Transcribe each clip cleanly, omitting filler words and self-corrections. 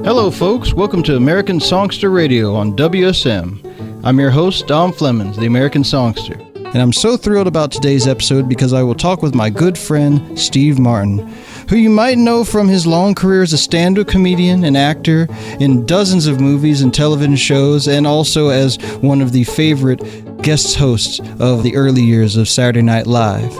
Hello folks, welcome to American Songster Radio on WSM. I'm your host, Dom Flemons, the American Songster. And I'm so thrilled about today's episode because I will talk with my good friend, Steve Martin, who you might know from his long career as a stand-up comedian and actor in dozens of movies and television shows, and also as one of the favorite guest hosts of the early years of Saturday Night Live.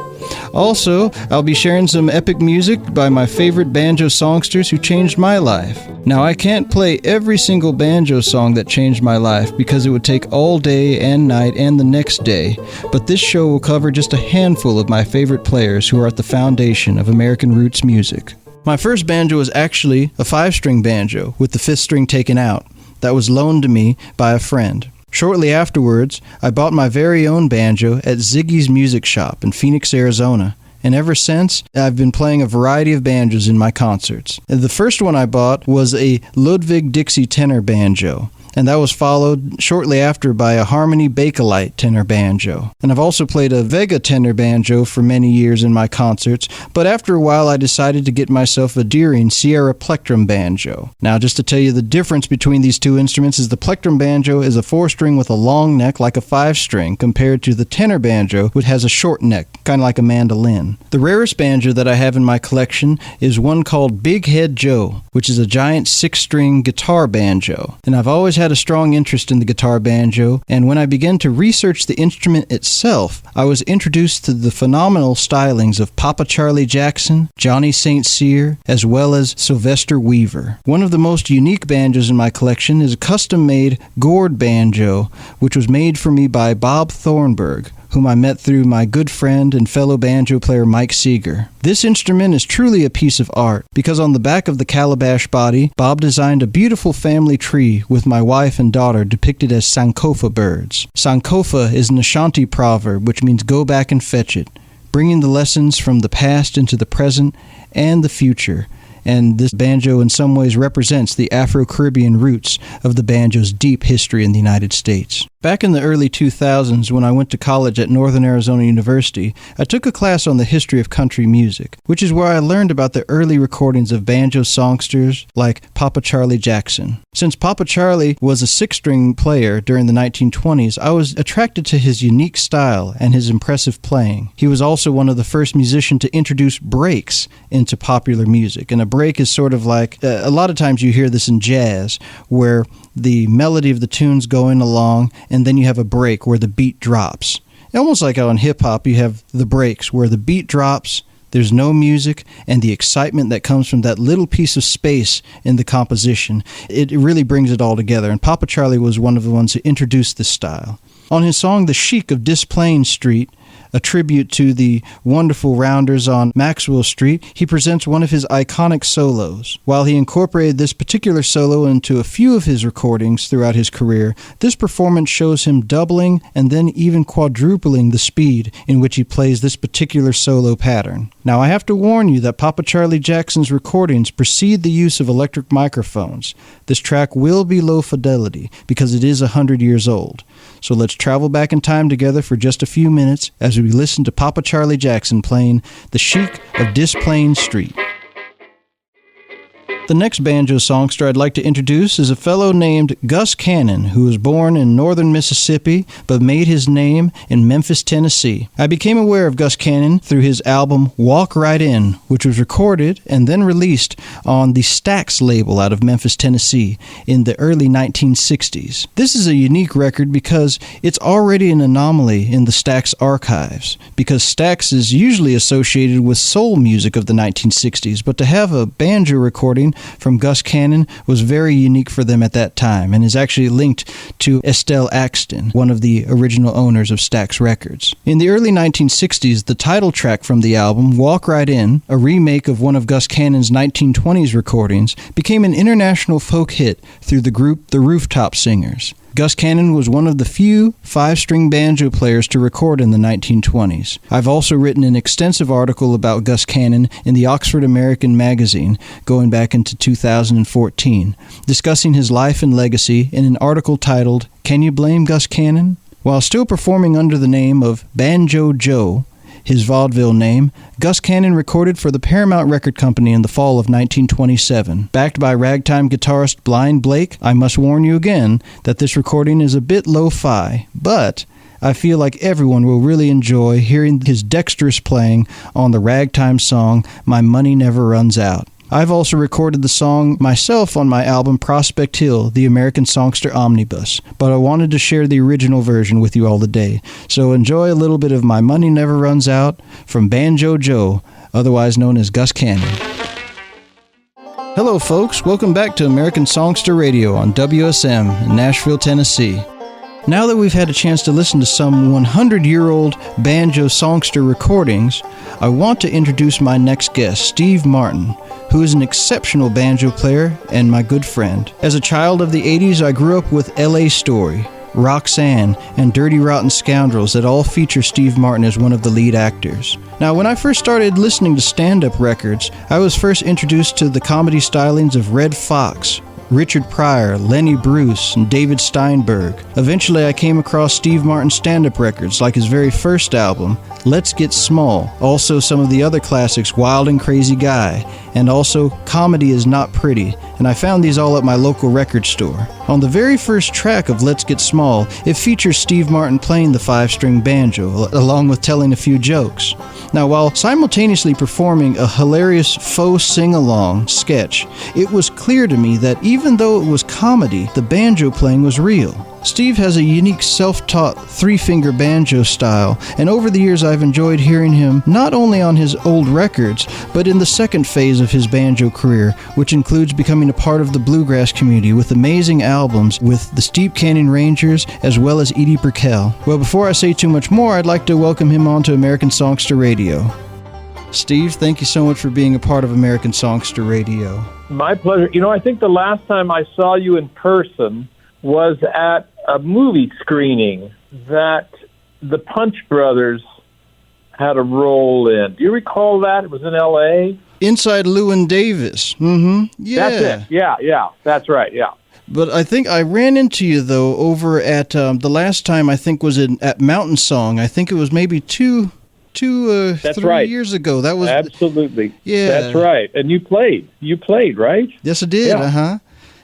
Also, I'll be sharing some epic music by my favorite banjo songsters who changed my life. Now, I can't play every single banjo song that changed my life because it would take all day and night and the next day, but this show will cover just a handful of my favorite players who are at the foundation of American roots music. My first banjo was actually a 5-string banjo with the 5th string taken out that was loaned to me by a friend. Shortly afterwards, I bought my very own banjo at Ziggy's Music Shop in Phoenix, Arizona, and ever since, I've been playing a variety of banjos in my concerts. The first one I bought was a Ludwig Dixie tenor banjo, and that was followed shortly after by a Harmony Bakelite tenor banjo. And I've also played a Vega tenor banjo for many years in my concerts, but after a while I decided to get myself a Deering Sierra plectrum banjo. Now, just to tell you the difference between these two instruments is the plectrum banjo is a 4-string with a long neck like a 5-string, compared to the tenor banjo, which has a short neck, kind of like a mandolin. The rarest banjo that I have in my collection is one called Big Head Joe, which is a giant 6-string guitar banjo. And I've always had a strong interest in the guitar banjo, and when I began to research the instrument itself, I was introduced to the phenomenal stylings of Papa Charlie Jackson, Johnny St. Cyr, as well as Sylvester Weaver. One of the most unique banjos in my collection is a custom-made gourd banjo, which was made for me by Bob Thornburg, whom I met through my good friend and fellow banjo player Mike Seeger. This instrument is truly a piece of art, because on the back of the calabash body, Bob designed a beautiful family tree with my wife and daughter depicted as Sankofa birds. Sankofa is an Ashanti proverb which means go back and fetch it, bringing the lessons from the past into the present and the future. And this banjo in some ways represents the Afro-Caribbean roots of the banjo's deep history in the United States. Back in the early 2000s, when I went to college at Northern Arizona University, I took a class on the history of country music, which is where I learned about the early recordings of banjo songsters like Papa Charlie Jackson. Since Papa Charlie was a 6-string player during the 1920s, I was attracted to his unique style and his impressive playing. He was also one of the first musicians to introduce breaks into popular music, and a break is sort of like, a lot of times you hear this in jazz, where the melody of the tune's going along, and then you have a break where the beat drops. Almost like how in hip-hop you have the breaks, where the beat drops, there's no music, and the excitement that comes from that little piece of space in the composition, it really brings it all together. And Papa Charlie was one of the ones who introduced this style. On his song The Chic of Displain Street, a tribute to the wonderful Rounders on Maxwell Street, he presents one of his iconic solos. While he incorporated this particular solo into a few of his recordings throughout his career, this performance shows him doubling and then even quadrupling the speed in which he plays this particular solo pattern. Now, I have to warn you that Papa Charlie Jackson's recordings precede the use of electric microphones. This track will be low fidelity because it is 100 years old. So let's travel back in time together for just a few minutes as we listen to Papa Charlie Jackson playing The Chic of Displain Street. The next banjo songster I'd like to introduce is a fellow named Gus Cannon, who was born in northern Mississippi but made his name in Memphis, Tennessee. I became aware of Gus Cannon through his album Walk Right In, which was recorded and then released on the Stax label out of Memphis, Tennessee in the early 1960s. This is a unique record because it's already an anomaly in the Stax archives, because Stax is usually associated with soul music of the 1960s, but to have a banjo recording from Gus Cannon was very unique for them at that time, and is actually linked to Estelle Axton, one of the original owners of Stax Records. In the early 1960s, the title track from the album, Walk Right In, a remake of one of Gus Cannon's 1920s recordings, became an international folk hit through the group The Rooftop Singers. Gus Cannon was one of the few 5-string banjo players to record in the 1920s. I've also written an extensive article about Gus Cannon in the Oxford American magazine going back into 2014, discussing his life and legacy in an article titled, Can You Blame Gus Cannon? While still performing under the name of Banjo Joe, his vaudeville name, Gus Cannon recorded for the Paramount Record Company in the fall of 1927. Backed by ragtime guitarist Blind Blake, I must warn you again that this recording is a bit lo-fi, but I feel like everyone will really enjoy hearing his dexterous playing on the ragtime song, My Money Never Runs Out. I've also recorded the song myself on my album Prospect Hill, the American Songster Omnibus, but I wanted to share the original version with you all today. So enjoy a little bit of My Money Never Runs Out from Banjo Joe, otherwise known as Gus Cannon. Hello folks, welcome back to American Songster Radio on WSM in Nashville, Tennessee. Now that we've had a chance to listen to some 100-year-old banjo songster recordings, I want to introduce my next guest, Steve Martin, who is an exceptional banjo player and my good friend. As a child of the 80s, I grew up with L.A. Story, Roxanne, and Dirty Rotten Scoundrels that all feature Steve Martin as one of the lead actors. Now, when I first started listening to stand-up records, I was first introduced to the comedy stylings of Red Fox, Richard Pryor, Lenny Bruce, and David Steinberg. Eventually, I came across Steve Martin's stand-up records, like his very first album, Let's Get Small, also some of the other classics, Wild and Crazy Guy, and also Comedy Is Not Pretty, and I found these all at my local record store. On the very first track of Let's Get Small, it features Steve Martin playing the 5-string banjo, along with telling a few jokes. Now, while simultaneously performing a hilarious faux sing-along sketch, it was clear to me that even though it was comedy, the banjo playing was real. Steve has a unique self-taught 3-finger banjo style, and over the years I've enjoyed hearing him not only on his old records, but in the second phase of his banjo career, which includes becoming a part of the bluegrass community with amazing albums with the Steep Canyon Rangers as well as Edie Brickell. Well, before I say too much more, I'd like to welcome him on to American Songster Radio. Steve, thank you so much for being a part of American Songster Radio. My pleasure. You know, I think the last time I saw you in person was at a movie screening that the Punch Brothers had a role in. Do you recall that? It was in L.A.? Inside Llewyn Davis. Mm-hmm. Yeah. That's it. Yeah. That's right, yeah. But I think I ran into you, though, over at the last time I think was at Mountain Song. I think it was maybe 3 years ago. That was absolutely. Yeah. That's right. And you played, right? Yes, I did. Yeah.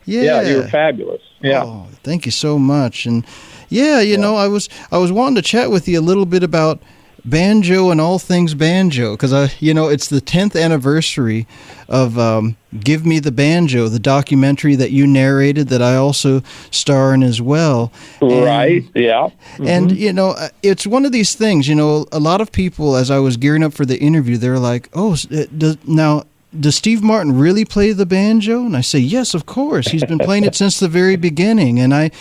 Yeah, you were fabulous. Yeah. Oh, thank you so much. And yeah, you know, I was wanting to chat with you a little bit about banjo and all things banjo, because it's the 10th anniversary of Give Me the Banjo, the documentary that you narrated that I also star in as well. Right. Yeah. Mm-hmm. And it's one of these things. A lot of people, as I was gearing up for the interview, they're like, "Oh, does Steve Martin really play the banjo?" And I say, yes, of course. He's been playing it since the very beginning. And I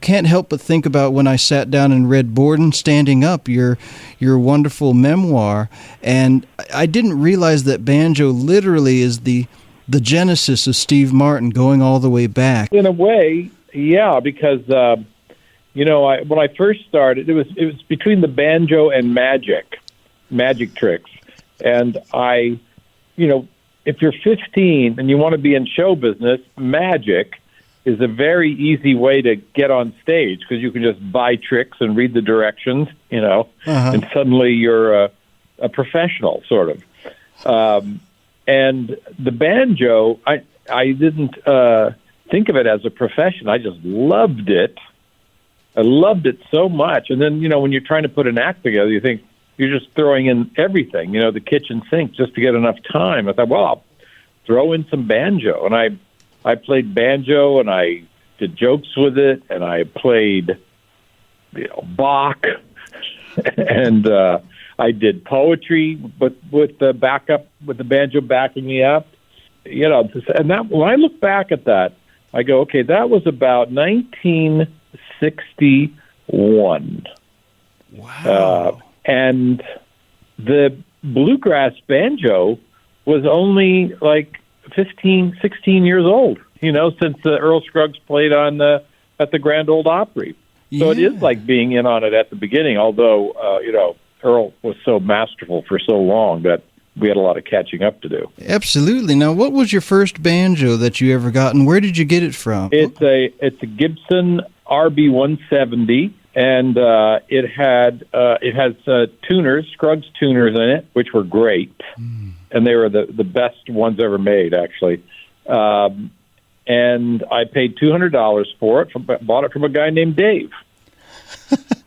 can't help but think about when I sat down and read Borden Standing Up, your wonderful memoir. And I didn't realize that banjo literally is the genesis of Steve Martin, going all the way back. In a way, yeah, because when I first started, it was between the banjo and magic tricks, and if you're 15 and you want to be in show business, magic is a very easy way to get on stage, because you can just buy tricks and read the directions, and suddenly you're a professional, sort of. And the banjo, I didn't think of it as a profession. I just loved it. I loved it so much. And then, when you're trying to put an act together, you think, you're just throwing in everything, the kitchen sink, just to get enough time. I thought, well, I'll throw in some banjo. And I played banjo, and I did jokes with it, and I played Bach, and I did poetry with the banjo backing me up. And that, when I look back at that, I go, okay, that was about 1961. Wow. And the bluegrass banjo was only like 15, 16 years old, since Earl Scruggs played at the Grand Ole Opry. So it is like being in on it at the beginning, although, Earl was so masterful for so long that we had a lot of catching up to do. Absolutely. Now, what was your first banjo that you ever got, and where did you get it from? It's a Gibson RB 170. and it has tuners, Scruggs tuners in it, which were great, and they were the best ones ever made, actually. And I paid $200 for it. Bought it from a guy named Dave.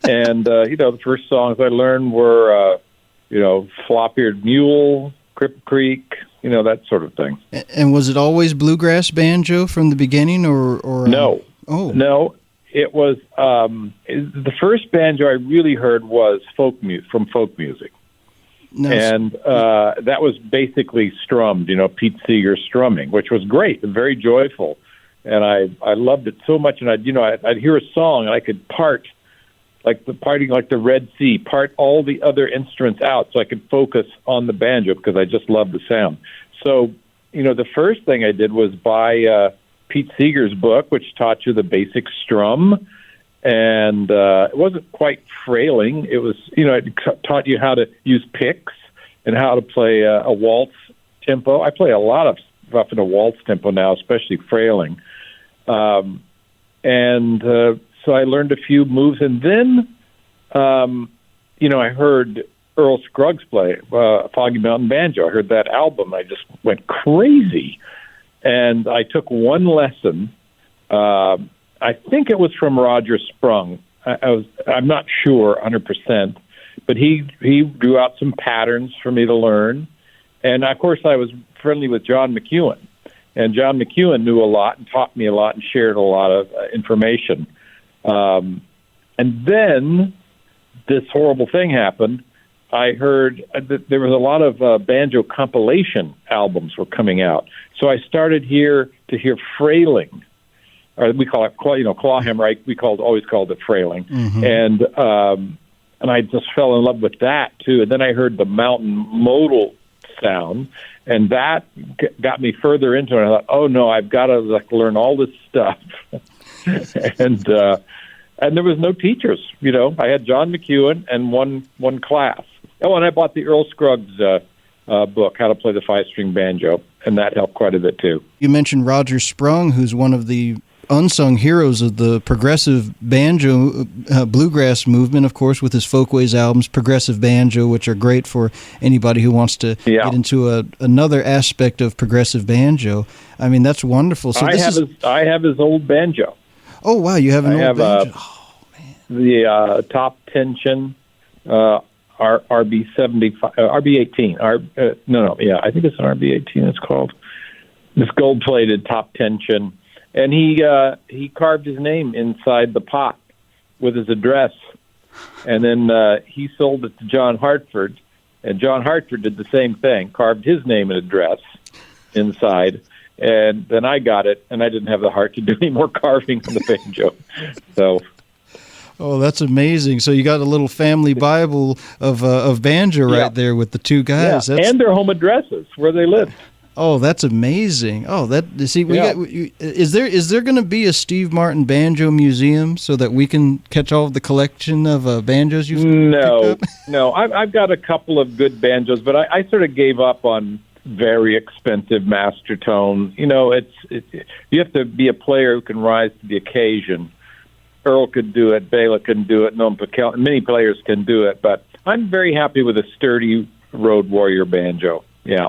And the first songs I learned were Flop-Eared Mule, Cripple Creek, that sort of thing. And was it always bluegrass banjo from the beginning, or no? No. It was the first banjo I really heard was from folk music, and that was basically strummed. Pete Seeger strumming, which was great and very joyful, and I loved it so much. And I'd hear a song and I could part like the Red Sea, part all the other instruments out, so I could focus on the banjo because I just loved the sound. So the first thing I did was buy Pete Seeger's book, which taught you the basic strum, and it wasn't quite frailing. It was, it taught you how to use picks and how to play a waltz tempo. I play a lot of stuff in a waltz tempo now, especially frailing. So I learned a few moves, and then, I heard Earl Scruggs play Foggy Mountain Banjo. I heard that album. I just went crazy. And I took one lesson. I think it was from Roger Sprung. I'm not sure 100%, but he drew out some patterns for me to learn. And of course, I was friendly with John McEwen, and John McEwen knew a lot and taught me a lot and shared a lot of information. And then this horrible thing happened. I heard that there was a lot of banjo compilation albums were coming out. So I started to hear frailing, or we call it, clawhammer. We always called it frailing, and I just fell in love with that too. And then I heard the mountain modal sound, and that got me further into it. I thought, oh no, I've got to learn all this stuff, and there was no teachers. I had John McEwen and one class. Oh, and I bought the Earl Scruggs book, How to Play the Five-String Banjo, and that helped quite a bit, too. You mentioned Roger Sprung, who's one of the unsung heroes of the progressive banjo bluegrass movement, of course, with his Folkways albums, Progressive Banjo, which are great for anybody who wants to get into another aspect of progressive banjo. I mean, that's wonderful. So I have his old banjo. Oh, wow, you have an old banjo. The Top Tension, RB75, RB18. I think it's an RB18. It's called this gold-plated Top Tension, and he carved his name inside the pot with his address, and then he sold it to John Hartford, and John Hartford did the same thing, carved his name and address inside, and then I got it, and I didn't have the heart to do any more carving on the banjo, so. Oh, that's amazing! So you got a little family Bible of banjo right there with the two guys, and their home addresses where they live. Oh, that's amazing! Oh, is there going to be a Steve Martin banjo museum so that we can catch all of the collection of banjos you've picked up? No. I've got a couple of good banjos, but I sort of gave up on very expensive master tone. You have to be a player who can rise to the occasion. Earl could do it, Bela can do it, Noam Pickell, many players can do it, but I'm very happy with a sturdy Road Warrior banjo. Yeah.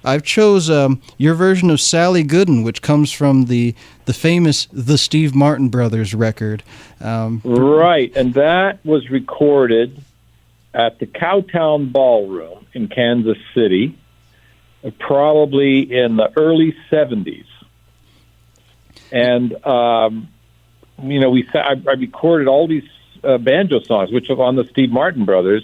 I've chose your version of Sally Gooden, which comes from the famous The Steve Martin Brothers record. Right, and that was recorded at the Cowtown Ballroom in Kansas City, probably in the early 70s. And I recorded all these banjo songs, which are on the Steve Martin Brothers,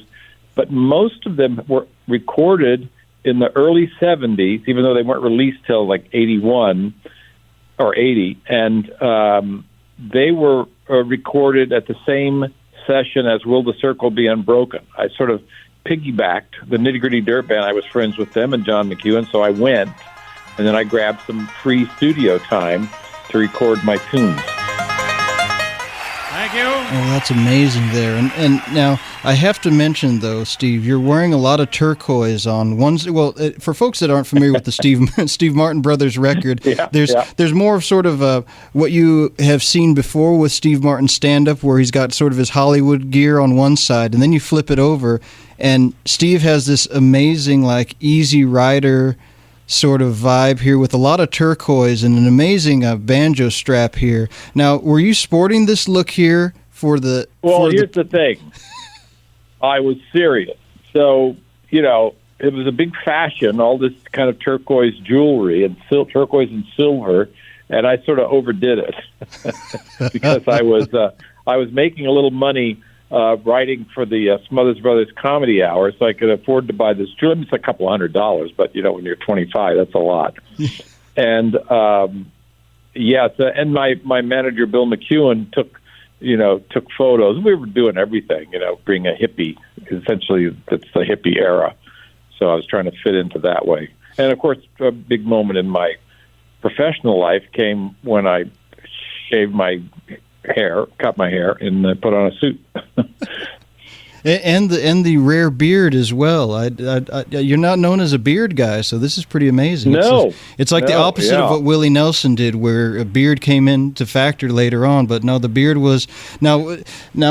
but most of them were recorded in the early 70s, even though they weren't released till like 81 or 80, and they were recorded at the same session as Will the Circle Be Unbroken. I sort of piggybacked the Nitty Gritty Dirt Band. I was friends with them and John McEwen, so I went, and then I grabbed some free studio time to record my tunes. Thank Thank you. Oh, that's amazing there. And now, I have to mention, though, Steve, you're wearing a lot of turquoise on one. Well, for folks that aren't familiar with the Steve Martin Brothers record, there's more of sort of what you have seen before with Steve Martin stand-up, where he's got sort of his Hollywood gear on one side, and then you flip it over, and Steve has this amazing, like, Easy Rider sort of vibe here with a lot of turquoise and an amazing banjo strap here. Now, were you sporting this look here for the... Well, here's the thing. I was serious. So, it was a big fashion, all this kind of turquoise jewelry and turquoise and silver, and I sort of overdid it because I was making a little money writing for the Smothers Brothers Comedy Hour, so I could afford to buy this jewelry. It's a couple $100, but when you're 25, that's a lot. And and my manager Bill McEwen took photos. We were doing everything, being a hippie. Essentially, that's the hippie era. So I was trying to fit into that way. And of course, a big moment in my professional life came when I shaved my hair, cut my hair, and put on a suit. and the rare beard as well. You're not known as a beard guy, so this is pretty amazing. It's like the opposite of what Willie Nelson did, where a beard came into factor later on. But no, the beard was now.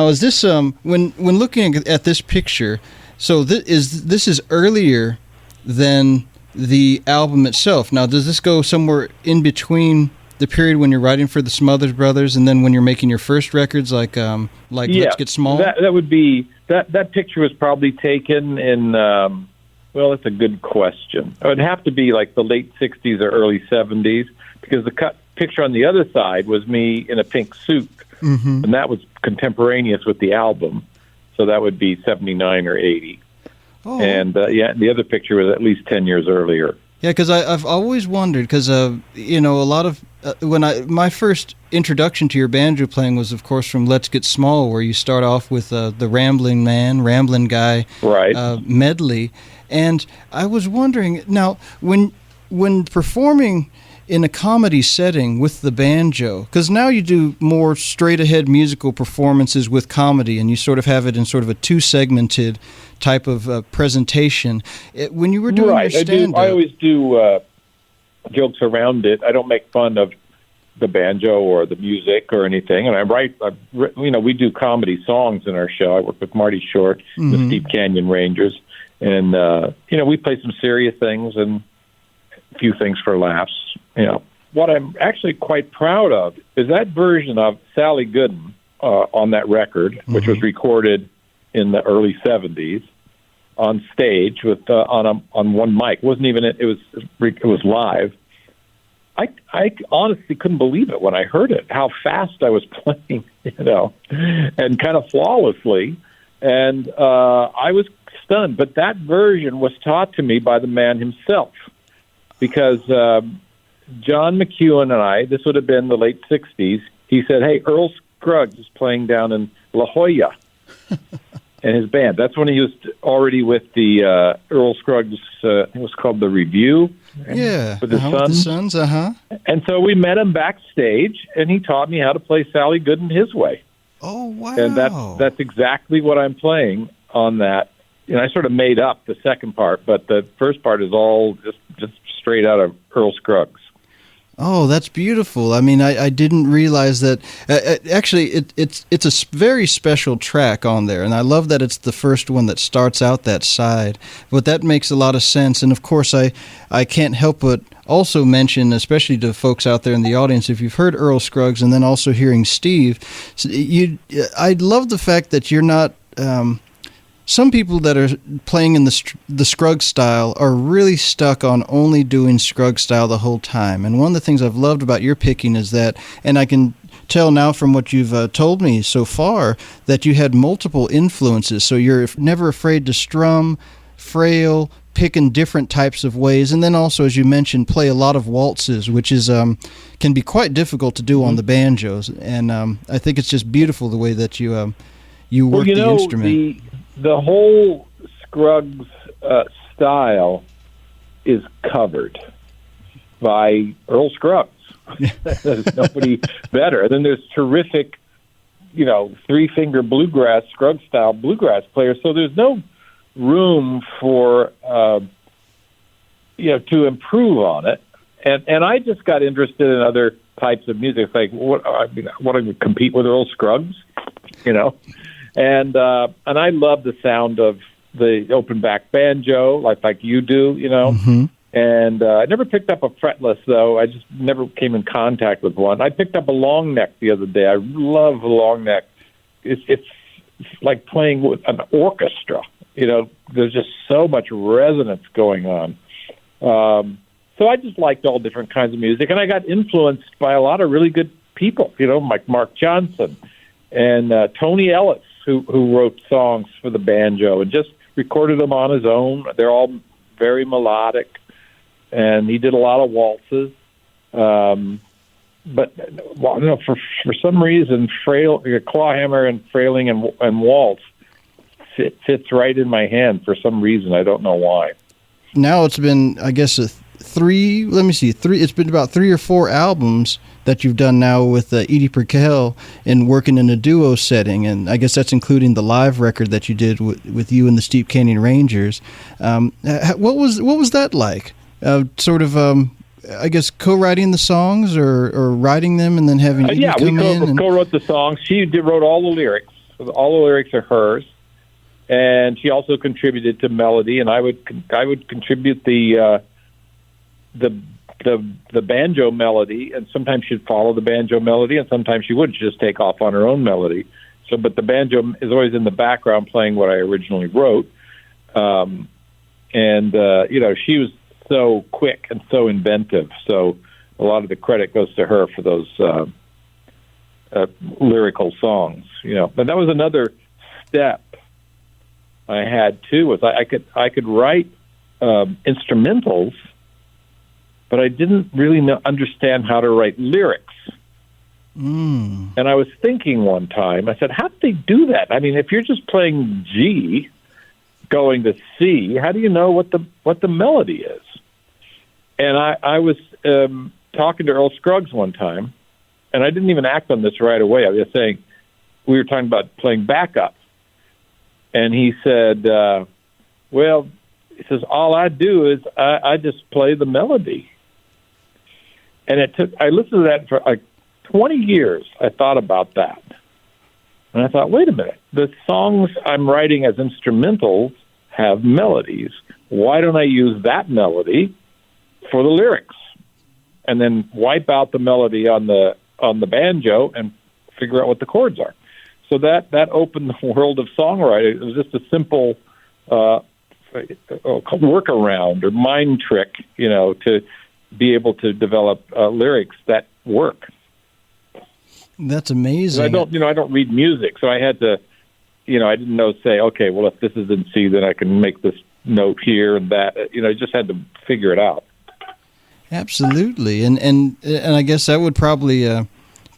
Is this when looking at this picture? So this is earlier than the album itself. Now, does this go somewhere in between the period when you're writing for the Smothers Brothers and then when you're making your first records, like Let's Get Small? That would be that picture was probably taken in. Well, that's a good question. It would have to be like the late '60s or early '70s, because the picture on the other side was me in a pink suit, and that was contemporaneous with the album. So that would be 79 or 80. Oh. And the other picture was at least 10 years earlier. Yeah, because I've always wondered, because a lot of my first introduction to your banjo playing was, of course, from Let's Get Small, where you start off with the Rambling Guy medley, and I was wondering now when performing in a comedy setting with the banjo, because now you do more straight-ahead musical performances with comedy, and you sort of have it in sort of a two-segmented type of presentation. When you were doing your stand-up... I always do jokes around it. I don't make fun of the banjo or the music or anything, and we do comedy songs in our show. I work with Marty Short, the Steep Canyon Rangers, and we play some serious things and a few things for laughs. What I'm actually quite proud of is that version of Sally Gooden on that record, which was recorded in the early '70s on stage with on one mic. It wasn't even it was live. I honestly couldn't believe it when I heard it, how fast I was playing, and kind of flawlessly, and I was stunned. But that version was taught to me by the man himself, because John McEwen and I, this would have been the late '60s, he said, "Hey, Earl Scruggs is playing down in La Jolla," and his band. That's when he was already with the Earl Scruggs, it was called The Review. With his sons. With the sons, And so we met him backstage, and he taught me how to play Sally Gooden his way. Oh, wow. And that's exactly what I'm playing on that. I sort of made up the second part, but the first part is all just straight out of Earl Scruggs. Oh, that's beautiful. I mean, I didn't realize that. Actually, it's a very special track on there, and I love that it's the first one that starts out that side. But that makes a lot of sense, and of course, I can't help but also mention, especially to folks out there in the audience, if you've heard Earl Scruggs and then also hearing Steve, I love the fact that you're not... some people that are playing in the Scruggs style are really stuck on only doing Scruggs style the whole time. And one of the things I've loved about your picking is that, and I can tell now from what you've told me so far, that you had multiple influences. So you're never afraid to strum, frail, pick in different types of ways. And then also, as you mentioned, play a lot of waltzes, which is can be quite difficult to do on the banjos. And I think it's just beautiful the way that you work the instrument. The whole Scruggs style is covered by Earl Scruggs. There's nobody better. Then there's terrific three-finger bluegrass, Scruggs-style bluegrass player. So there's no room for, to improve on it. And I just got interested in other types of music. It's like, what to compete with Earl Scruggs, And I love the sound of the open back banjo, like you do, Mm-hmm. And I never picked up a fretless, though. I just never came in contact with one. I picked up a long neck the other day. I love a long neck. It's like playing with an orchestra. There's just so much resonance going on. So I just liked all different kinds of music, and I got influenced by a lot of really good people, like Mark Johnson and Tony Ellis, who wrote songs for the banjo and just recorded them on his own. They're all very melodic. And he did a lot of waltzes, but for some reason, clawhammer and frailing and waltz fits right in my hand for some reason. I don't know why. Now it's been, I guess, three. It's been about 3 or 4 albums that you've done now with Edie Brickell and working in a duo setting, and I guess that's including the live record that you did with you and the Steep Canyon Rangers. What was that like? I guess co-writing the songs or writing them and then having Edie come in? We co-wrote the songs. She wrote all the lyrics. All the lyrics are hers, and she also contributed to melody. And I would contribute the banjo melody, and sometimes she'd follow the banjo melody, and sometimes she would just take off on her own melody. So, but the banjo is always in the background playing what I originally wrote. She was so quick and so inventive. So a lot of the credit goes to her for those lyrical songs, But that was another step I had too. Was I could write instrumentals, but I didn't really understand how to write lyrics. And I was thinking one time, I said, how do they do that? I mean, if you're just playing G, going to C, how do you know what the melody is? And I was talking to Earl Scruggs one time, and I didn't even act on this right away. I was just saying, we were talking about playing backup. And he said, he says, all I do is I just play the melody. And I listened to that for like 20 years. I thought about that. And I thought, wait a minute, the songs I'm writing as instrumentals have melodies. Why don't I use that melody for the lyrics, and then wipe out the melody on the banjo and figure out what the chords are? So that opened the world of songwriting. It was just a simple workaround or mind trick, to be able to develop lyrics that work. That's amazing. I don't read music, so I had to, I didn't know, say, okay, well, if this is in C, then I can make this note here and that. I just had to figure it out. Absolutely, and I guess that would probably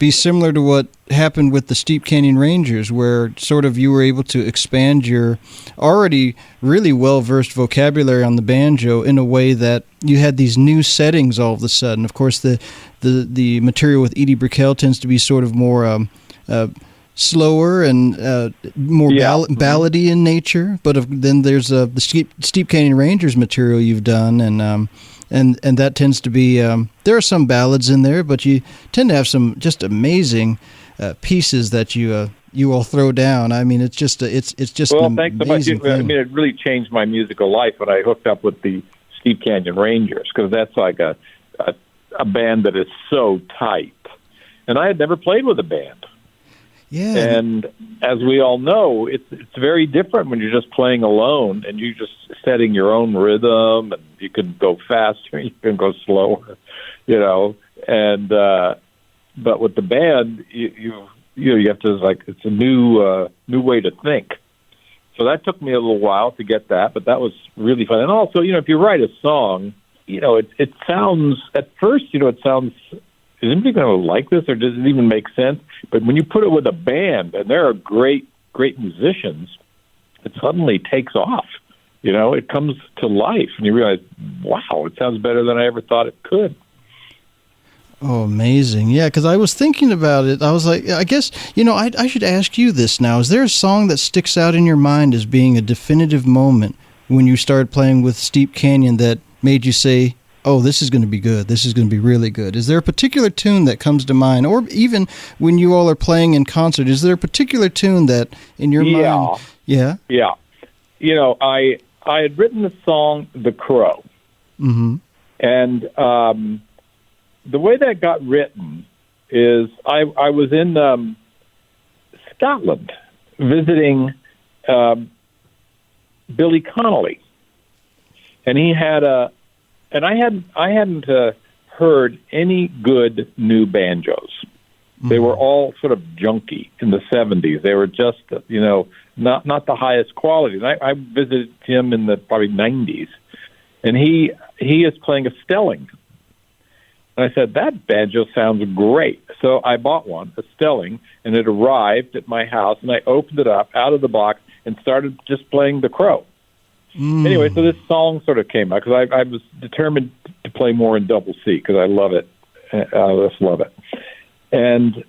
be similar to what happened with the Steep Canyon Rangers, where sort of you were able to expand your already really well-versed vocabulary on the banjo in a way that you had these new settings all of a sudden. Of course, the material with Edie Brickell tends to be sort of more slower and more ballady in nature, but then there's the Steep Canyon Rangers material you've done, and that tends to be there are some ballads in there, but you tend to have some just amazing pieces that you all throw down. I mean, it's just an amazing thing. I mean, it really changed my musical life when I hooked up with the Steep Canyon Rangers, because that's like a band that is so tight, and I had never played with a band. Yeah. And as we all know, it's very different when you're just playing alone and you're just setting your own rhythm, and you can go faster, you can go slower, And but with the band, you have to, like, it's a new way to think. So that took me a little while to get that, but that was really fun. And also, if you write a song, it sounds at first, it sounds, is anybody going to like this, or does it even make sense? But when you put it with a band, and there are great musicians, it suddenly takes off. It comes to life, and you realize, wow, it sounds better than I ever thought it could. Oh, amazing. Yeah, because I was thinking about it. I was like, I guess, I should ask you this now. Is there a song that sticks out in your mind as being a definitive moment when you started playing with Steep Canyon that made you say, oh, this is going to be good. This is going to be really good. Is there a particular tune that comes to mind? Or even when you all are playing in concert, is there a particular tune that in your mind? Yeah. Yeah. I had written the song The Crow. Mm-hmm. And the way that got written is I was in Scotland visiting Billy Connolly. And he had I hadn't heard any good new banjos. Mm-hmm. They were all sort of junky in the 70s. They were just, not the highest quality. And I visited him in the probably 90s, and he is playing a Stelling. And I said, that banjo sounds great. So I bought one, a Stelling, and it arrived at my house, and I opened it up out of the box and started just playing The Crow. Anyway, so this song sort of came out because I was determined to play more in double C because I love it. I just love it. And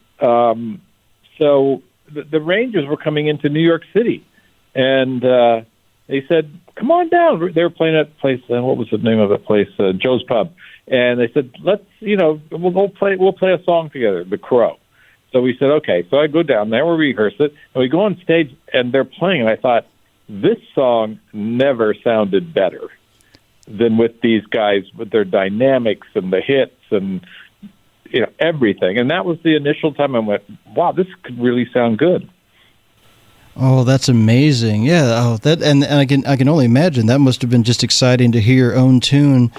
so the Rangers were coming into New York City, and they said, come on down. They were playing at a place, what was the name of the place? Joe's Pub. And they said, let's, we'll play a song together, The Crow. So we said, okay. So I go down there, we rehearse it, and we go on stage, and they're playing, and I thought, this song never sounded better than with these guys with their dynamics and the hits and everything. And that was the initial time I went, wow, this could really sound good. Oh, that's amazing! Yeah, that and I can only imagine that must have been just exciting to hear your own tune,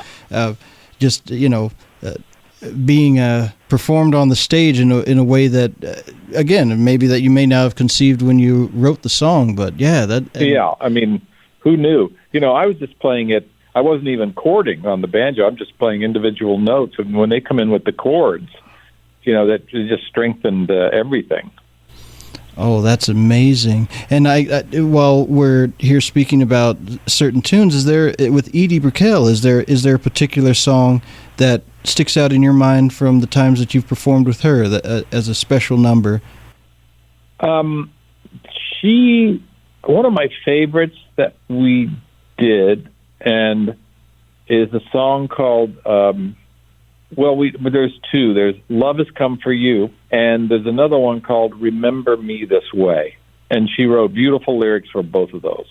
being performed on the stage in a way that, again, maybe that you may not have conceived when you wrote the song, but yeah, I mean, who knew? I was just playing it. I wasn't even chording on the banjo. I'm just playing individual notes, and when they come in with the chords, that just strengthened everything. Oh, that's amazing! And I while we're here speaking about certain tunes, is there with Edie Brickell? Is there a particular song that sticks out in your mind from the times that you've performed with her as a special number? One of my favorites that we did, and is a song called. There's two. There's Love Has Come For You, and there's another one called Remember Me This Way. And she wrote beautiful lyrics for both of those.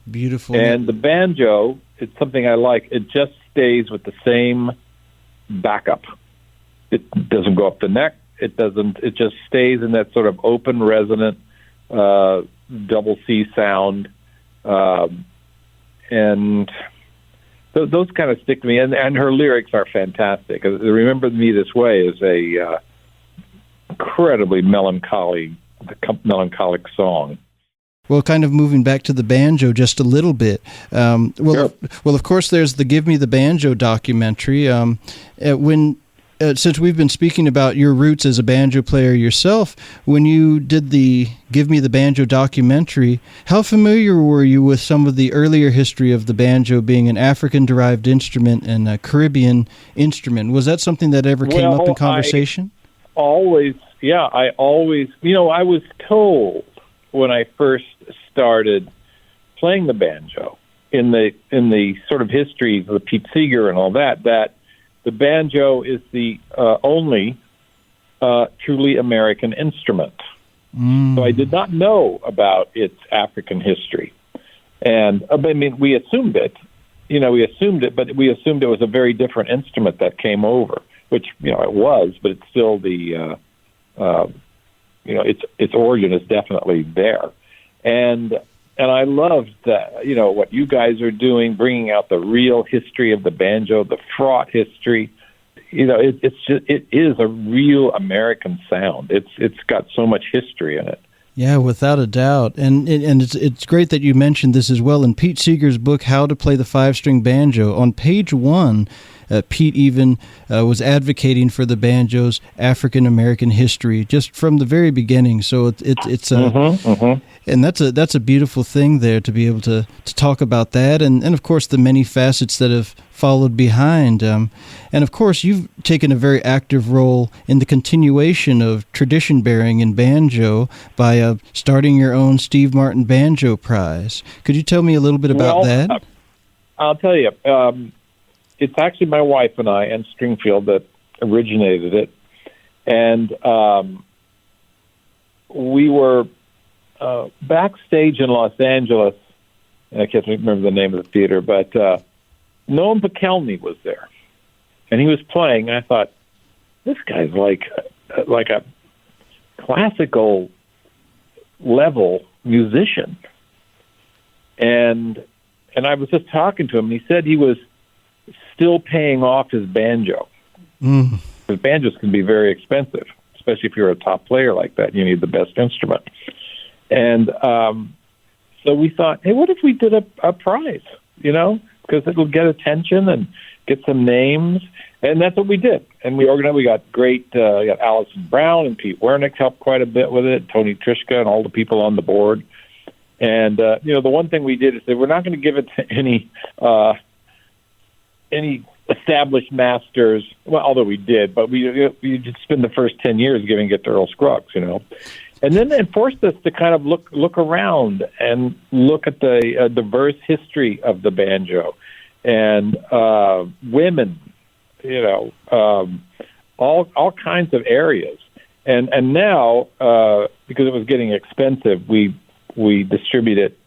Beautiful. And the banjo, it's something I like. It just stays with the same backup. It doesn't go up the neck. It just stays in that sort of open, resonant, double C sound. And those kind of stick to me, and her lyrics are fantastic. Remember Me This Way is a incredibly melancholic song. Well, kind of moving back to the banjo just a little bit. Sure. Well, of course, there's the Give Me the Banjo documentary. Since we've been speaking about your roots as a banjo player yourself, when you did the Give Me the Banjo documentary, how familiar were you with some of the earlier history of the banjo being an African-derived instrument and a Caribbean instrument? Was that something that ever came up in conversation? I always, I was told when I first started playing the banjo in the sort of history of the Pete Seeger and all that the banjo is the only truly American instrument. So I did not know about its African history. And we assumed it. But we assumed it was a very different instrument that came over, which, it was, but it's still its origin is definitely there. And I loved that, what you guys are doing, bringing out the real history of the banjo, the fraught history. It is a real American sound. It's got so much history in it. Yeah, without a doubt. And it's great that you mentioned this as well. In Pete Seeger's book, How to Play the Five-String Banjo, on page 1, Pete even was advocating for the banjo's African American history just from the very beginning. So it's and that's a beautiful thing there to be able to talk about that, and of course the many facets that have followed behind. And of course you've taken a very active role in the continuation of tradition bearing in banjo by starting your own Steve Martin Banjo Prize. Could you tell me a little bit about that? I'll tell you. It's actually my wife and I and Stringfield that originated it, and we were backstage in Los Angeles. I can't remember the name of the theater, but Noam Pikelny was there, and he was playing. And I thought, this guy's like a classical level musician, and I was just talking to him, and he said he was still paying off his banjo. Because banjos can be very expensive, especially if you're a top player like that. You need the best instrument. And so we thought, hey, what if we did a prize, because it'll get attention and get some names. And that's what we did. And we organized. We got we got Allison Brown and Pete Wernick helped quite a bit with it, Tony Trischka and all the people on the board. And, the one thing we did is that we're not going to give it to any established masters. Well, although we did, but we just spent the first 10 years giving it to Earl Scruggs, And then it forced us to kind of look around and look at the diverse history of the banjo and women, all kinds of areas. And now, because it was getting expensive, we distribute it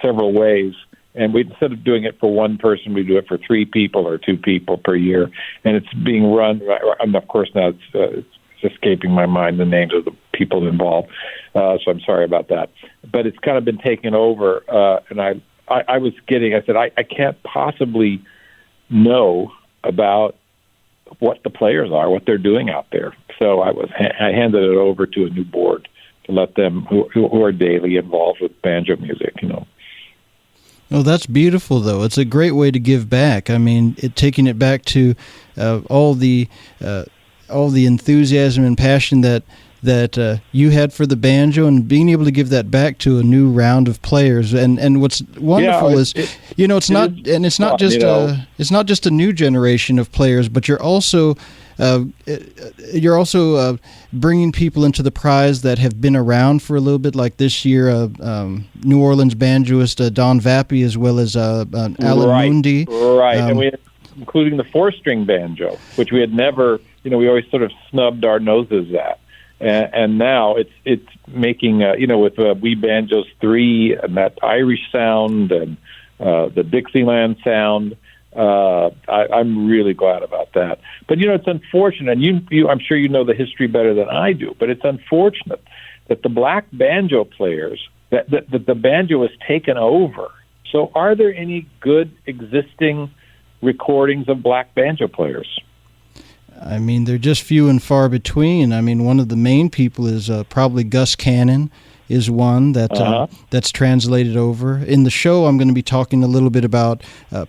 several ways. And instead of doing it for one person, we do it for 3 people or 2 people per year. And it's being run, and of course now it's escaping my mind the names of the people involved. So I'm sorry about that. But it's kind of been taken over. And I said, I can't possibly know about what the players are, what they're doing out there. So I handed it over to a new board to let them who are daily involved with banjo music, Oh, that's beautiful, though. It's a great way to give back. I mean, taking it back to all the enthusiasm and passion that you had for the banjo, and being able to give that back to a new round of players. And what's wonderful is it's not just a new generation of players, but you're also bringing people into the prize that have been around for a little bit, like this year, New Orleans banjoist Don Vappy, as well as Alan Mundi. Right, and we had, including the 4-string banjo, which we had never, we always sort of snubbed our noses at. And now it's making, with Wee Banjos 3 and that Irish sound and the Dixieland sound. I'm really glad about that. But, it's unfortunate, and I'm sure you know the history better than I do, but it's unfortunate that the black banjo players, that the banjo has taken over. So are there any good existing recordings of black banjo players? I mean, they're just few and far between. I mean, one of the main people is probably Gus Cannon is one that's translated over. In the show, I'm going to be talking a little bit about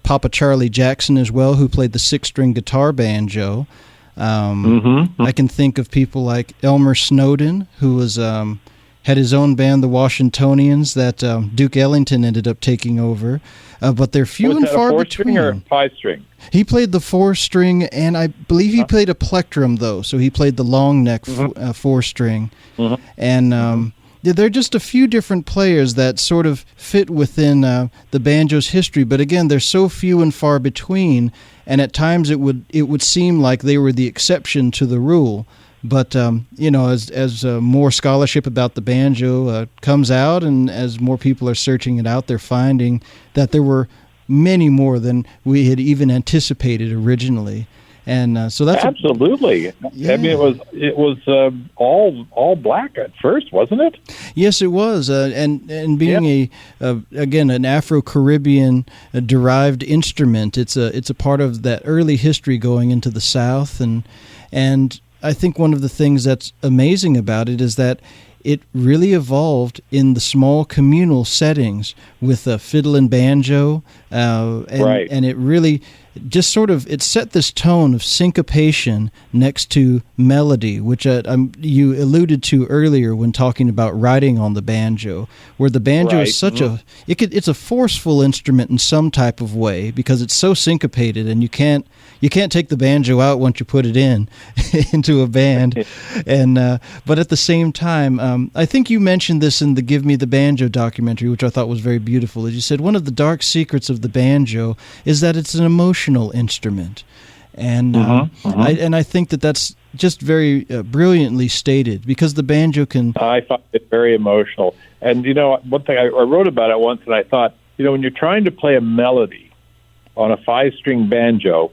Papa Charlie Jackson as well, who played the 6-string guitar banjo. I can think of people like Elmer Snowden, who was had his own band, the Washingtonians, that Duke Ellington ended up taking over. But they're few and far between. 4-string or 5-string? He played the 4-string, and I believe he played a plectrum, though. So he played the long neck 4-string. And there are just a few different players that sort of fit within the banjo's history. But again, they're so few and far between, and at times it would seem like they were the exception to the rule. But as more scholarship about the banjo comes out, and as more people are searching it out, they're finding that there were many more than we had even anticipated originally. And so that's absolutely. Yeah. I mean, it was all black at first, wasn't it? Yes, it was. And being again an Afro-Caribbean derived instrument, it's a part of that early history going into the South, and I think one of the things that's amazing about it is that it really evolved in the small communal settings with fiddle and banjo, and it really just sort of, it set this tone of syncopation next to melody, which you alluded to earlier when talking about writing on the banjo, where the banjo is such it's a forceful instrument in some type of way because it's so syncopated, and you can't take the banjo out once you put it into a band. And but at the same time, I think you mentioned this in the Give Me the Banjo documentary, which I thought was very beautiful. As you said, one of the dark secrets of the banjo is that it's an emotional instrument. And I think that's just very brilliantly stated, because the banjo can... I find it very emotional. And, one thing, I wrote about it once, and I thought, when you're trying to play a melody on a 5-string banjo,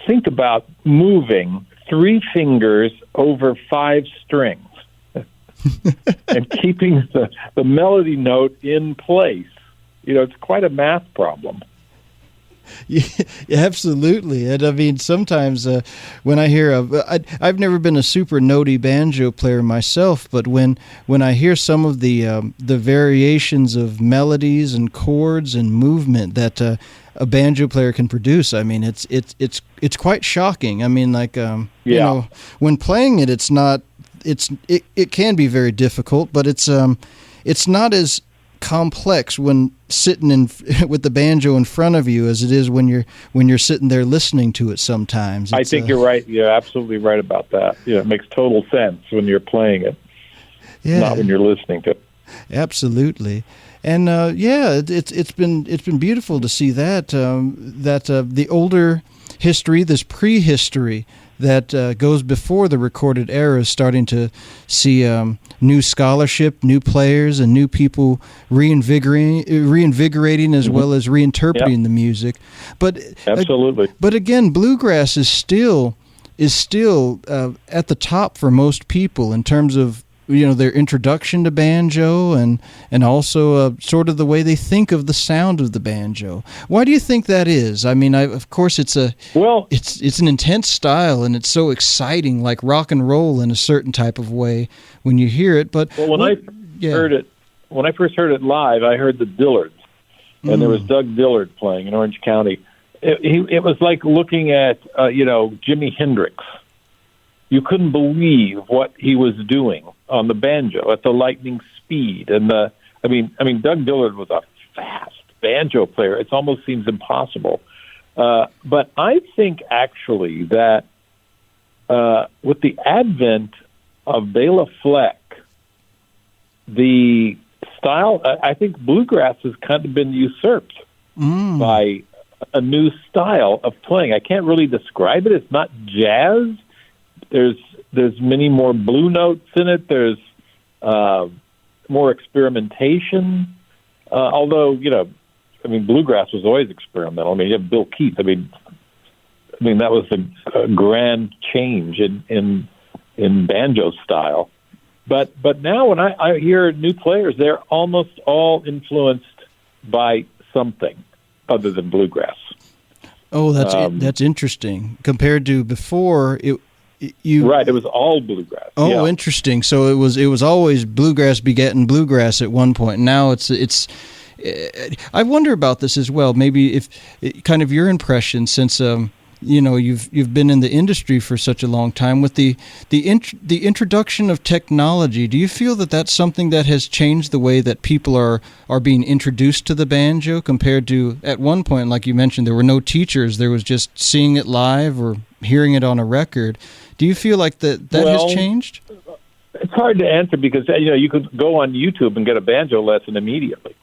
think about moving 3 fingers over 5 strings and keeping the melody note in place. It's quite a math problem. Yeah, absolutely. And I mean, sometimes when I hear I've never been a super notey banjo player myself, but when I hear some of the variations of melodies and chords and movement that a banjo player can produce, I mean, it's quite shocking. I mean, like when playing it, it can be very difficult, but it's not as complex when sitting with the banjo in front of you as it is when you're sitting there listening to it. Sometimes I think you're right. You're absolutely right about that. It makes total sense when you're playing it, not when you're listening to it. Absolutely. And it's been beautiful to see that the older history, this prehistory that goes before the recorded era, is starting to see new scholarship, new players, and new people reinvigorating as well as reinterpreting the music. But absolutely. But again, bluegrass is still at the top for most people in terms of their introduction to banjo and also sort of the way they think of the sound of the banjo. Why do you think that is? I mean, of course, it's an intense style, and it's so exciting, like rock and roll in a certain type of way when you hear it. But when I first heard it live, I heard the Dillards, and there was Doug Dillard playing in Orange County. It was like looking at Jimi Hendrix. You couldn't believe what he was doing on the banjo at the lightning speed. And I mean, Doug Dillard was a fast banjo player. It almost seems impossible. But I think actually that with the advent of Bela Fleck, the style, I think bluegrass has kind of been usurped by a new style of playing. I can't really describe it. It's not jazz. There's many more blue notes in it. There's more experimentation. Although bluegrass was always experimental. I mean, you have Bill Keith. I mean that was a grand change in banjo style. But now when I hear new players, they're almost all influenced by something other than bluegrass. Oh, that's interesting. Compared to before, it was all bluegrass. Oh, yeah. Interesting. So it was always bluegrass begetting bluegrass at one point. Now it's. I wonder about this as well. Maybe if kind of your impression, since you've been in the industry for such a long time, with the introduction of technology. Do you feel that that's something that has changed the way that people are being introduced to the banjo compared to at one point, like you mentioned, there were no teachers. There was just seeing it live or hearing it on a record. Do you feel like that has changed? It's hard to answer because you could go on YouTube and get a banjo lesson immediately.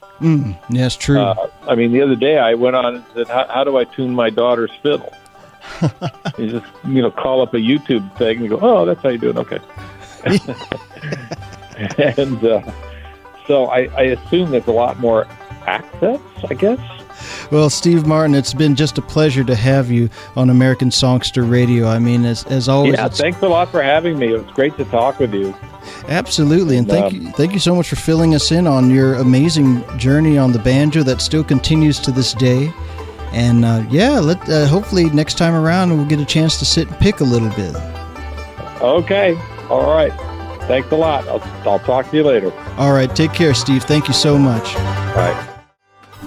Yes, true. The other day I went on and said, "How do I tune my daughter's fiddle?" You just call up a YouTube thing and you go, "Oh, that's how you do it." Okay. And so I assume there's a lot more access, I guess. Well, Steve Martin, it's been just a pleasure to have you on American Songster Radio. I mean, as always. Yeah, thanks a lot for having me. It was great to talk with you. Absolutely, and thank you so much for filling us in on your amazing journey on the banjo that still continues to this day. And hopefully next time around we'll get a chance to sit and pick a little bit. Okay, all right. Thanks a lot. I'll talk to you later. All right, take care, Steve. Thank you so much. All right.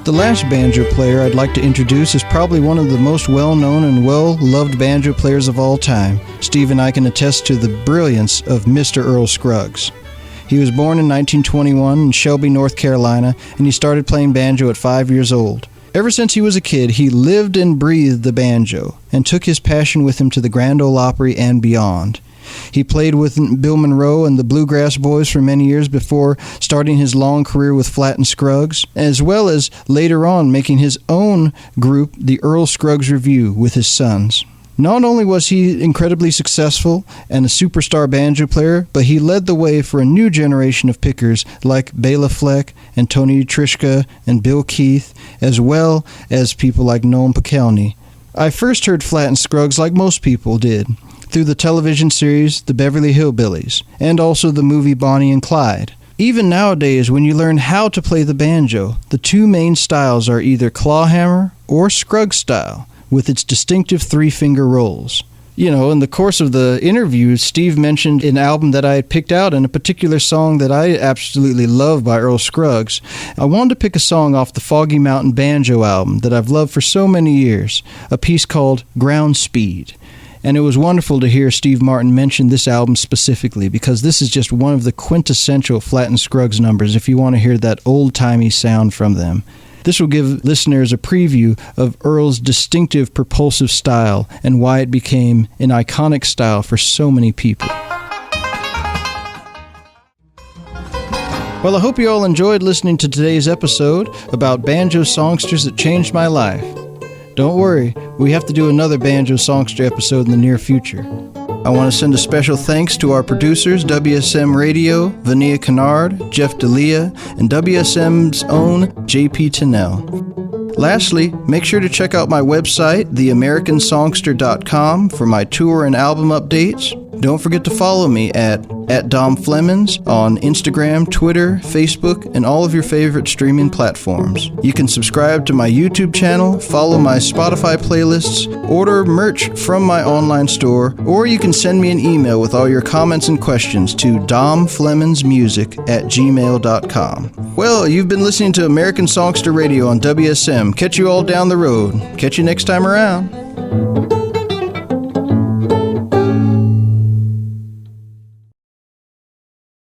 The last banjo player I'd like to introduce is probably one of the most well-known and well-loved banjo players of all time. Steve and I can attest to the brilliance of Mr. Earl Scruggs. He was born in 1921 in Shelby, North Carolina, and he started playing banjo at 5 years old. Ever since he was a kid, he lived and breathed the banjo and took his passion with him to the Grand Ole Opry and beyond. He played with Bill Monroe and the Bluegrass Boys for many years before starting his long career with Flatt and Scruggs, as well as later on making his own group, the Earl Scruggs Revue, with his sons. Not only was he incredibly successful and a superstar banjo player, but he led the way for a new generation of pickers like Bela Fleck and Tony Trischka and Bill Keith, as well as people like Noam Pikelny. I first heard Flatt and Scruggs, like most people did, through the television series The Beverly Hillbillies, and also the movie Bonnie and Clyde. Even nowadays, when you learn how to play the banjo, the two main styles are either clawhammer or Scruggs style, with its distinctive three-finger rolls. You know, in the course of the interview, Steve mentioned an album that I had picked out and a particular song that I absolutely love by Earl Scruggs. I wanted to pick a song off the Foggy Mountain Banjo album that I've loved for so many years, a piece called Ground Speed. And it was wonderful to hear Steve Martin mention this album specifically, because this is just one of the quintessential Flatt and Scruggs numbers if you want to hear that old-timey sound from them. This will give listeners a preview of Earl's distinctive propulsive style and why it became an iconic style for so many people. Well, I hope you all enjoyed listening to today's episode about banjo songsters that changed my life. Don't worry, we have to do another banjo songster episode in the near future. I want to send a special thanks to our producers, WSM Radio, Vania Kennard, Jeff D'Elia, and WSM's own JP Tennell. Lastly, make sure to check out my website, theamericansongster.com, for my tour and album updates. Don't forget to follow me at Dom Flemons on Instagram, Twitter, Facebook, and all of your favorite streaming platforms. You can subscribe to my YouTube channel, follow my Spotify playlists, order merch from my online store, or you can send me an email with all your comments and questions to domflemonsmusic@gmail.com. Well, you've been listening to American Songster Radio on WSM. Catch you all down the road. Catch you next time around.